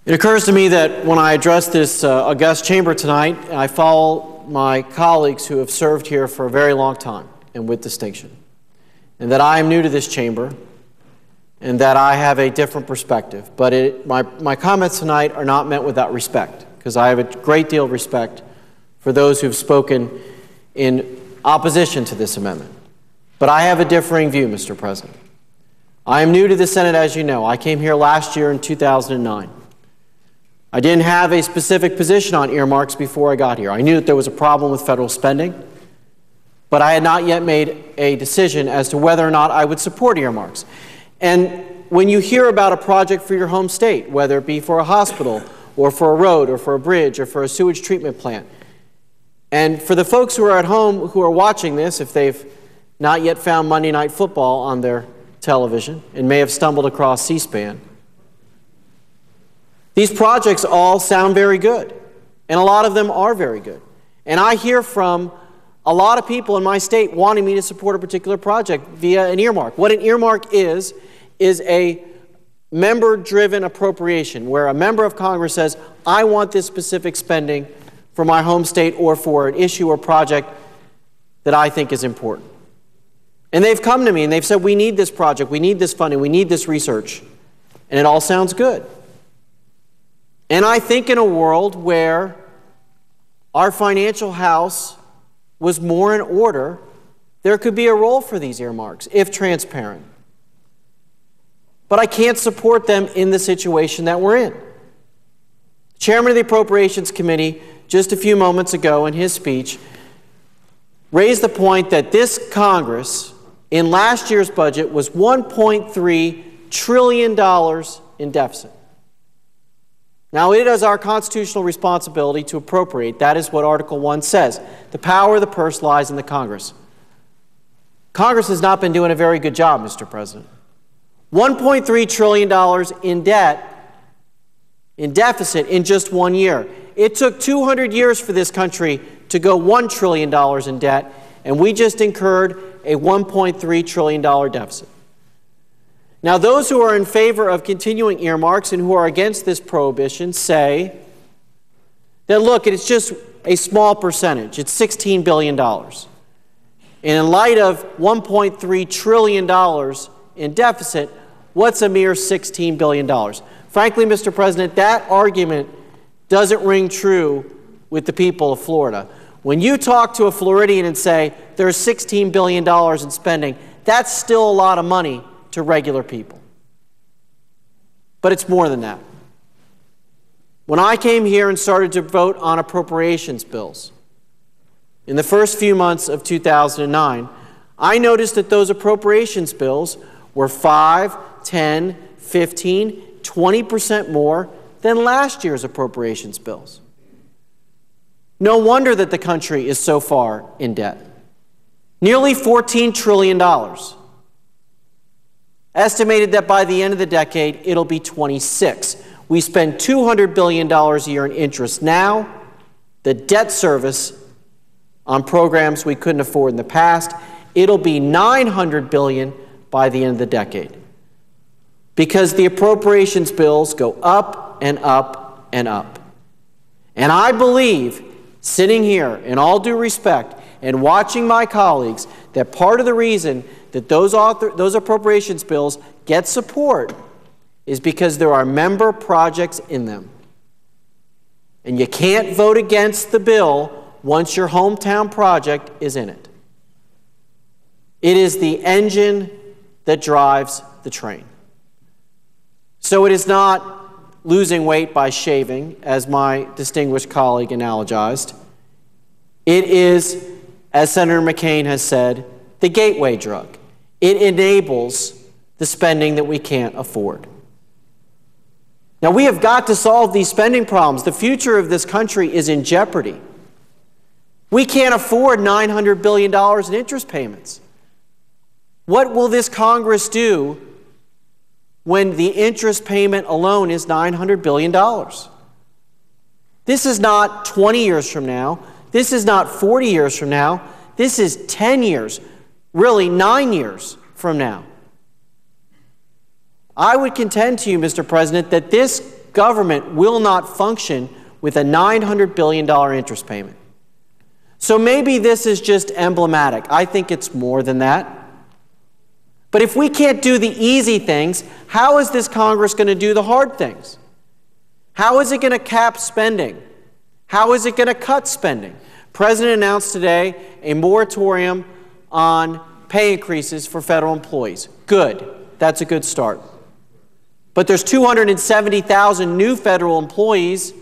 It occurs to me that when I address this august chamber tonight, I follow my colleagues who have served here for a very long time and with distinction, and that I am new to this chamber and that I have a different perspective. But my comments tonight are not meant without respect, because I have a great deal of respect for those who have spoken in opposition to this amendment. But I have a differing view, Mr. President. I am new to the Senate, as you know. I came here last year in 2009. I didn't have a specific position on earmarks before I got here. I knew that there was a problem with federal spending, but I had not yet made a decision as to whether or not I would support earmarks. And when you hear about a project for your home state, whether it be for a hospital or for a road or for a bridge or for a sewage treatment plant, and for the folks who are at home who are watching this, if they've not yet found Monday Night Football on their television and may have stumbled across C-SPAN, these projects all sound very good, and a lot of them are very good. And I hear from a lot of people in my state wanting me to support a particular project via an earmark. What an earmark is a member-driven appropriation, where a member of Congress says, I want this specific spending for my home state or for an issue or project that I think is important. And they've come to me and they've said, we need this project, we need this funding, we need this research. And it all sounds good. And I think in a world where our financial house was more in order, there could be a role for these earmarks, if transparent. But I can't support them in the situation that we're in. The chairman of the Appropriations Committee, just a few moments ago in his speech, raised the point that this Congress, in last year's budget, was $1.3 trillion in deficit. Now, it is our constitutional responsibility to appropriate. That is what Article 1 says. The power of the purse lies in the Congress. Congress has not been doing a very good job, Mr. President. $1.3 trillion in debt, in deficit, in just 1 year. It took 200 years for this country to go $1 trillion in debt, and we just incurred a $1.3 trillion deficit. Now, those who are in favor of continuing earmarks and who are against this prohibition say that, look, it's just a small percentage. It's $16 billion. And in light of $1.3 trillion in deficit, what's a mere $16 billion? Frankly, Mr. President, that argument doesn't ring true with the people of Florida. When you talk to a Floridian and say there's $16 billion in spending, that's still a lot of money to regular people. But it's more than that. When I came here and started to vote on appropriations bills in the first few months of 2009, I noticed that those appropriations bills were 5, 10, 15, 20% more than last year's appropriations bills. No wonder that the country is so far in debt. Nearly $14 trillion. Estimated that by the end of the decade, it'll be 26. We spend $200 billion a year in interest now. The debt service on programs we couldn't afford in the past, it'll be $900 billion by the end of the decade. Because the appropriations bills go up and up and up. And I believe, sitting here in all due respect and watching my colleagues, that part of the reason that those appropriations bills get support is because there are member projects in them. And you can't vote against the bill once your hometown project is in it. It is the engine that drives the train. So it is not losing weight by shaving, as my distinguished colleague analogized. It is, as Senator McCain has said, the gateway drug. It enables the spending that we can't afford. Now, we have got to solve these spending problems. The future of this country is in jeopardy. We can't afford $900 billion in interest payments. What will this Congress do when the interest payment alone is $900 billion? This is not 20 years from now. This is not 40 years from now. This is 10 years, really 9 years from now. I would contend to you, Mr. President, that this government will not function with a $900 billion interest payment. So maybe this is just emblematic. I think it's more than that. But if we can't do the easy things, how is this Congress going to do the hard things? How is it going to cap spending? How is it going to cut spending? The President announced today a moratorium on pay increases for federal employees. Good. That's a good start. But there's 270,000 new federal employees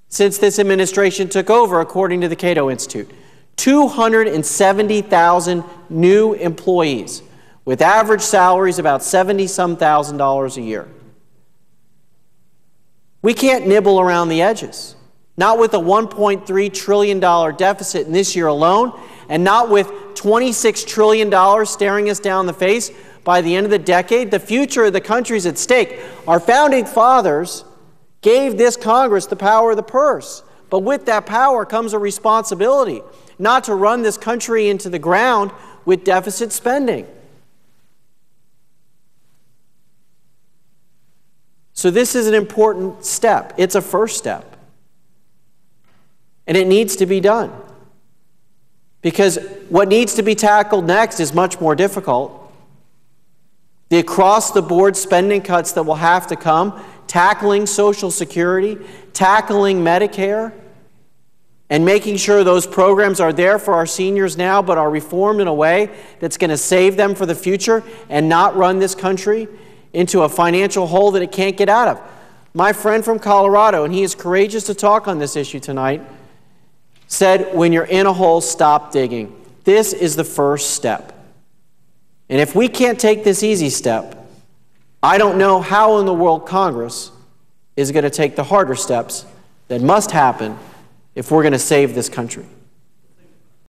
since this administration took over, according to the Cato Institute. 270,000 new employees with average salaries about $70-some thousand a year. We can't nibble around the edges. Not with a $1.3 trillion deficit in this year alone, and not with $26 trillion staring us down the face by the end of the decade. The future of the country is at stake. Our founding fathers gave this Congress the power of the purse. But with that power comes a responsibility not to run this country into the ground with deficit spending. So this is an important step. It's a first step. And it needs to be done. Because what needs to be tackled next is much more difficult. The across-the-board spending cuts that will have to come, tackling Social Security, tackling Medicare, and making sure those programs are there for our seniors now but are reformed in a way that's going to save them for the future and not run this country into a financial hole that it can't get out of. My friend from Colorado, and he is courageous to talk on this issue tonight, said, when you're in a hole, stop digging. This is the first step. And if we can't take this easy step, I don't know how in the world Congress is going to take the harder steps that must happen if we're going to save this country.